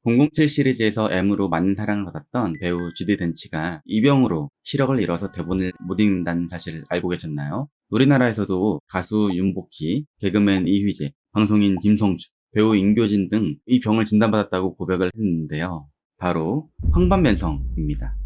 007 시리즈에서 M으로 많은 사랑을 받았던 배우 주디 덴치가 이 병으로 시력을 잃어서 대본을 못 읽는다는 사실을 알고 계셨나요? 우리나라에서도 가수 윤복희, 개그맨 이휘재, 방송인 김성주, 배우 임교진 등 이 병을 진단받았다고 고백을 했는데요. 바로 황반변성입니다.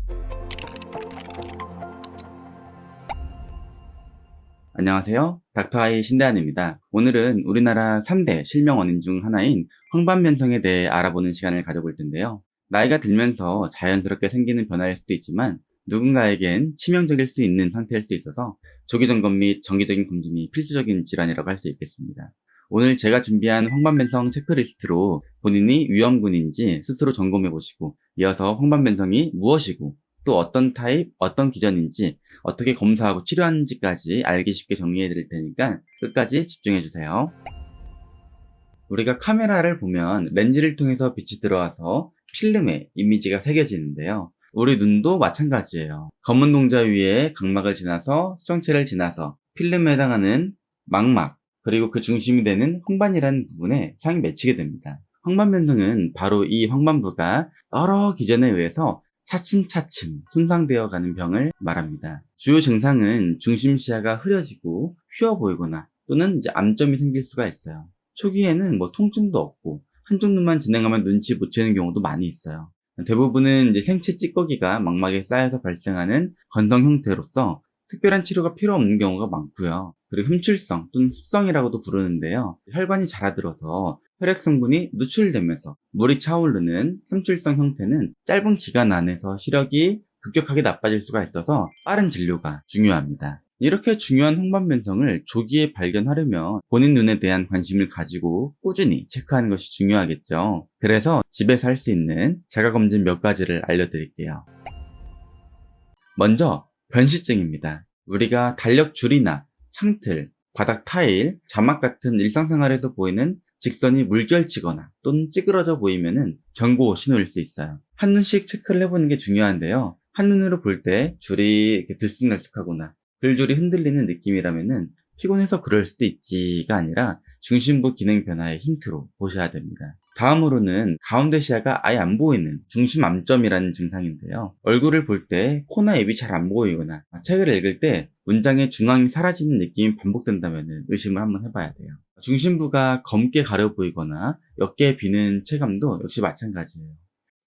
안녕하세요. 닥터아이 신대한입니다. 오늘은 우리나라 3대 실명 원인 중 하나인 황반변성에 대해 알아보는 시간을 가져볼 텐데요. 나이가 들면서 자연스럽게 생기는 변화일 수도 있지만 누군가에겐 치명적일 수 있는 상태일 수 있어서 조기점검 및 정기적인 검진이 필수적인 질환이라고 할 수 있겠습니다. 오늘 제가 준비한 황반변성 체크리스트로 본인이 위험군인지 스스로 점검해보시고 이어서 황반변성이 무엇이고 또 어떤 타입, 어떤 기전인지 어떻게 검사하고 치료하는지까지 알기 쉽게 정리해 드릴 테니까 끝까지 집중해 주세요. 우리가 카메라를 보면 렌즈를 통해서 빛이 들어와서 필름에 이미지가 새겨지는데요. 우리 눈도 마찬가지예요. 검은 동자 위에 각막을 지나서 수정체를 지나서 필름에 해당하는 망막, 그리고 그 중심이 되는 황반이라는 부분에 상이 맺히게 됩니다. 황반변성은 바로 이 황반부가 여러 기전에 의해서 차츰차츰 손상되어 가는 병을 말합니다. 주요 증상은 중심 시야가 흐려지고 휘어 보이거나 또는 암점이 생길 수가 있어요. 초기에는 통증도 없고 한쪽 눈만 진행하면 눈치 못 채는 경우도 많이 있어요. 대부분은 생체 찌꺼기가 망막에 쌓여서 발생하는 건성 형태로서 특별한 치료가 필요 없는 경우가 많고요. 그리고 흠출성 또는 습성이라고도 부르는데요. 혈관이 잦아들어서 혈액 성분이 누출되면서 물이 차오르는 흠출성 형태는 짧은 기간 안에서 시력이 급격하게 나빠질 수가 있어서 빠른 진료가 중요합니다. 이렇게 중요한 황반변성을 조기에 발견하려면 본인 눈에 대한 관심을 가지고 꾸준히 체크하는 것이 중요하겠죠. 그래서 집에서 할 수 있는 자가검진 몇 가지를 알려드릴게요. 먼저 변시증입니다. 우리가 달력줄이나 창틀, 바닥 타일, 자막 같은 일상생활에서 보이는 직선이 물결치거나 또는 찌그러져 보이면 경고 신호일 수 있어요. 한눈씩 체크를 해보는 게 중요한데요. 한눈으로 볼 때 줄이 이렇게 들쑥날쑥하거나 글줄이 흔들리는 느낌이라면 피곤해서 그럴 수도 있지가 아니라 중심부 기능 변화의 힌트로 보셔야 됩니다. 다음으로는 가운데 시야가 아예 안 보이는 중심 암점이라는 증상인데요. 얼굴을 볼 때 코나 입이 잘 안 보이거나 책을 읽을 때 문장의 중앙이 사라지는 느낌이 반복된다면 의심을 한번 해봐야 돼요. 중심부가 검게 가려 보이거나 옅게 비는 체감도 역시 마찬가지예요.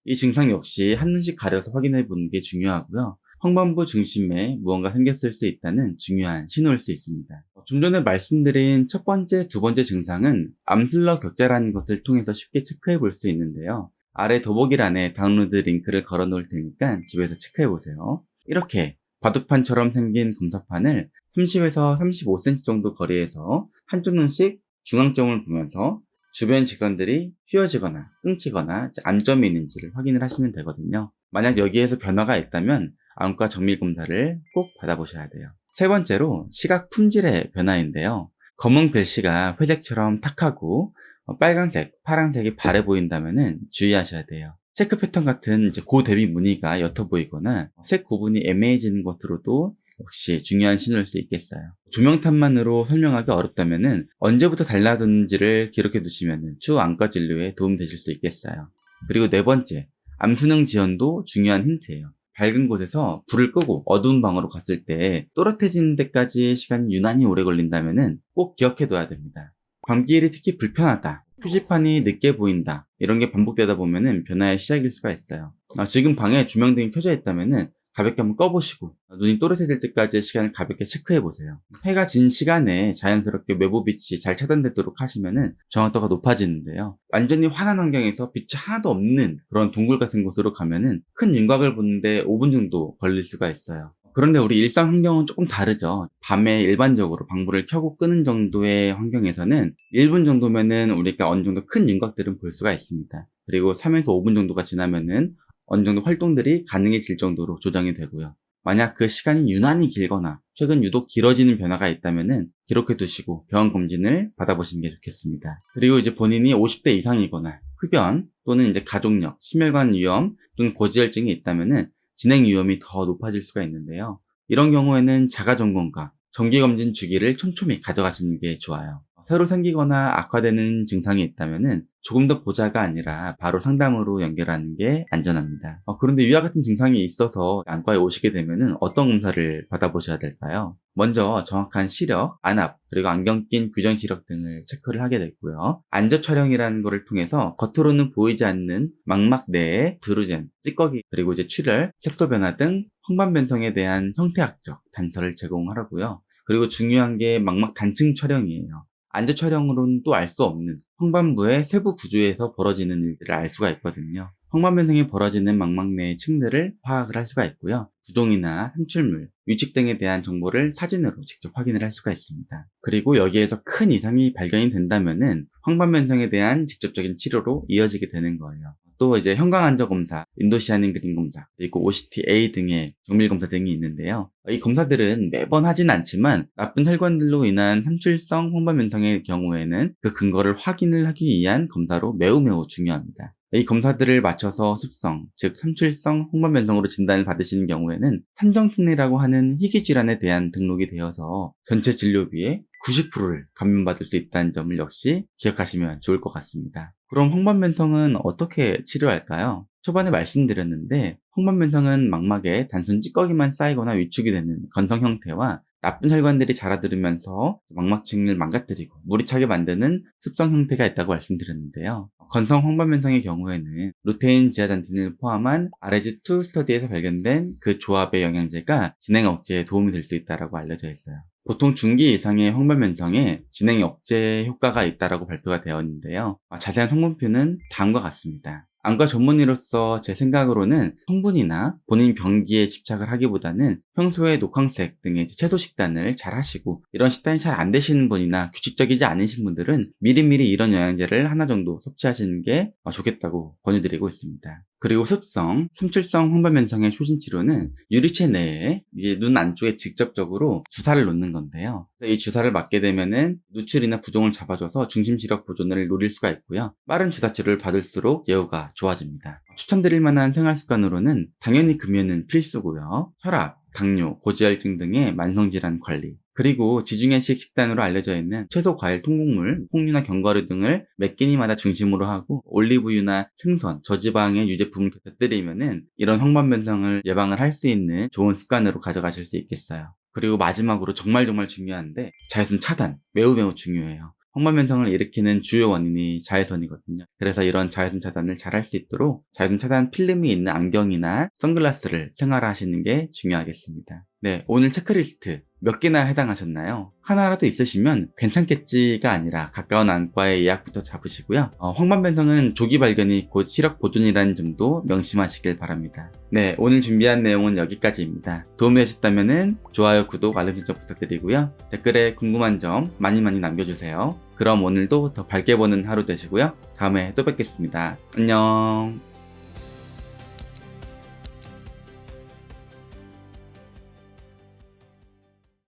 이 증상 역시 한눈씩 가려서 확인해 보는 게 중요하고요. 황반부 중심에 무언가 생겼을 수 있다는 중요한 신호일 수 있습니다. 좀 전에 말씀드린 첫 번째, 두 번째 증상은 암슬러 격자라는 것을 통해서 쉽게 체크해 볼 수 있는데요. 아래 더보기란에 다운로드 링크를 걸어 놓을 테니까 집에서 체크해 보세요. 이렇게 바둑판처럼 생긴 검사판을 30에서 35cm 정도 거리에서 한쪽 눈씩 중앙점을 보면서 주변 직선들이 휘어지거나 끊기거나 암점이 있는지를 확인을 하시면 되거든요. 만약 여기에서 변화가 있다면 안과 정밀 검사를 꼭 받아보셔야 돼요. 세 번째로 시각 품질의 변화인데요. 검은 글씨가 회색처럼 탁하고 빨간색, 파란색이 바래 보인다면 주의하셔야 돼요. 체크 패턴 같은 고대비 무늬가 옅어 보이거나 색 구분이 애매해지는 것으로도 역시 중요한 신호일 수 있겠어요. 조명탄만으로 설명하기 어렵다면 언제부터 달라졌는지를 기록해 두시면 추후 안과 진료에 도움 되실 수 있겠어요. 그리고 네 번째, 암수능 지연도 중요한 힌트예요. 밝은 곳에서 불을 끄고 어두운 방으로 갔을 때 또렷해지는 데까지 시간이 유난히 오래 걸린다면 꼭 기억해 둬야 됩니다. 밤길이 특히 불편하다, 표지판이 늦게 보인다, 이런 게 반복되다 보면 변화의 시작일 수가 있어요. 지금 방에 조명등이 켜져 있다면 가볍게 한번 꺼보시고 눈이 또렷해질 때까지의 시간을 가볍게 체크해보세요. 해가 진 시간에 자연스럽게 외부 빛이 잘 차단되도록 하시면 정확도가 높아지는데요. 완전히 환한 환경에서 빛이 하나도 없는 그런 동굴 같은 곳으로 가면 큰 윤곽을 보는데 5분 정도 걸릴 수가 있어요. 그런데 우리 일상 환경은 조금 다르죠. 밤에 일반적으로 방불을 켜고 끄는 정도의 환경에서는 1분 정도면은 우리가 어느 정도 큰 윤곽들은 볼 수가 있습니다. 그리고 3에서 5분 정도가 지나면은 어느 정도 활동들이 가능해질 정도로 조정이 되고요. 만약 그 시간이 유난히 길거나 최근 유독 길어지는 변화가 있다면 기록해 두시고 병원 검진을 받아보시는 게 좋겠습니다. 그리고 본인이 50대 이상이거나 흡연 또는 가족력, 심혈관 위험 또는 고지혈증이 있다면 진행 위험이 더 높아질 수가 있는데요. 이런 경우에는 자가점검과 정기검진 주기를 촘촘히 가져가시는 게 좋아요. 새로 생기거나 악화되는 증상이 있다면 조금 더 보자가 아니라 바로 상담으로 연결하는 게 안전합니다. 그런데 위와 같은 증상이 있어서 안과에 오시게 되면은 어떤 검사를 받아보셔야 될까요? 먼저 정확한 시력, 안압, 그리고 안경 낀 교정 시력 등을 체크를 하게 되고요. 안저 촬영이라는 것을 통해서 겉으로는 보이지 않는 망막 내의 드루젠, 찌꺼기, 그리고 이제 출혈, 색소 변화 등 황반 변성에 대한 형태학적 단서를 제공하고요. 그리고 중요한 게 망막 단층 촬영이에요. 안저 촬영으로는 또 알 수 없는 황반부의 세부 구조에서 벌어지는 일들을 알 수가 있거든요. 황반변성이 벌어지는 망막 내의 층들을 파악을 할 수가 있고요. 부종이나 함출물, 위축 등에 대한 정보를 사진으로 직접 확인을 할 수가 있습니다. 그리고 여기에서 큰 이상이 발견이 된다면은 황반변성에 대한 직접적인 치료로 이어지게 되는 거예요. 또 이제 형광안저 검사, 인도시아닌 그린 검사, 그리고 OCT-A 등의 정밀 검사 등이 있는데요. 이 검사들은 매번 하진 않지만 나쁜 혈관들로 인한 함출성 황반변성의 경우에는 그 근거를 확인을 하기 위한 검사로 매우 중요합니다. 이 검사들을 맞춰서 습성, 즉 삼출성 황반변성으로 진단을 받으시는 경우에는 산정특례라고 하는 희귀질환에 대한 등록이 되어서 전체 진료비의 90%를 감면받을 수 있다는 점을 역시 기억하시면 좋을 것 같습니다. 그럼 황반변성은 어떻게 치료할까요? 초반에 말씀드렸는데 황반변성은 망막에 단순 찌꺼기만 쌓이거나 위축이 되는 건성 형태와 나쁜 혈관들이 자라들으면서 망막층을 망가뜨리고 물이 차게 만드는 습성 형태가 있다고 말씀드렸는데요. 건성 황반변성의 경우에는 루테인 지아잔틴을 포함한 REG2 스터디에서 발견된 그 조합의 영양제가 진행 억제에 도움이 될 수 있다고 알려져 있어요. 보통 중기 이상의 황반변성에 진행 억제 효과가 있다고 발표가 되어 있는데요. 자세한 성분표는 다음과 같습니다. 안과 전문의로서 제 생각으로는 성분이나 본인 병기에 집착을 하기보다는 평소에 녹황색 등의 채소 식단을 잘 하시고 이런 식단이 잘 안 되시는 분이나 규칙적이지 않으신 분들은 미리미리 이런 영양제를 하나 정도 섭취하시는 게 좋겠다고 권유드리고 있습니다. 그리고 습성, 삼출성 황반변성의 초진 치료는 유리체 내에 눈 안쪽에 직접적으로 주사를 놓는 건데요. 이 주사를 맞게 되면은 누출이나 부종을 잡아줘서 중심 시력 보존을 노릴 수가 있고요. 빠른 주사 치료를 받을수록 예후가 좋아집니다. 추천드릴 만한 생활 습관으로는 당연히 금연은 필수고요. 혈압, 당뇨, 고지혈증 등의 만성질환 관리, 그리고 지중해식 식단으로 알려져 있는 채소, 과일, 통곡물, 콩류나 견과류 등을 몇 끼니마다 중심으로 하고 올리브유나 생선, 저지방의 유제품을 곁들이면은 이런 황반변성을 예방을 할 수 있는 좋은 습관으로 가져가실 수 있겠어요. 그리고 마지막으로 정말 중요한데 자외선 차단 매우 중요해요. 황반변성을 일으키는 주요 원인이 자외선이거든요. 그래서 이런 자외선 차단을 잘 할 수 있도록 자외선 차단 필름이 있는 안경이나 선글라스를 생활하시는 게 중요하겠습니다. 네, 오늘 체크리스트 몇 개나 해당하셨나요? 하나라도 있으시면 괜찮겠지가 아니라 가까운 안과에 예약부터 잡으시고요. 황반변성은 조기 발견이 곧 시력 보존이라는 점도 명심하시길 바랍니다. 네, 오늘 준비한 내용은 여기까지입니다. 도움이 되셨다면 좋아요, 구독, 알림 설정 부탁드리고요. 댓글에 궁금한 점 많이 남겨주세요. 그럼 오늘도 더 밝게 보는 하루 되시고요. 다음에 또 뵙겠습니다. 안녕.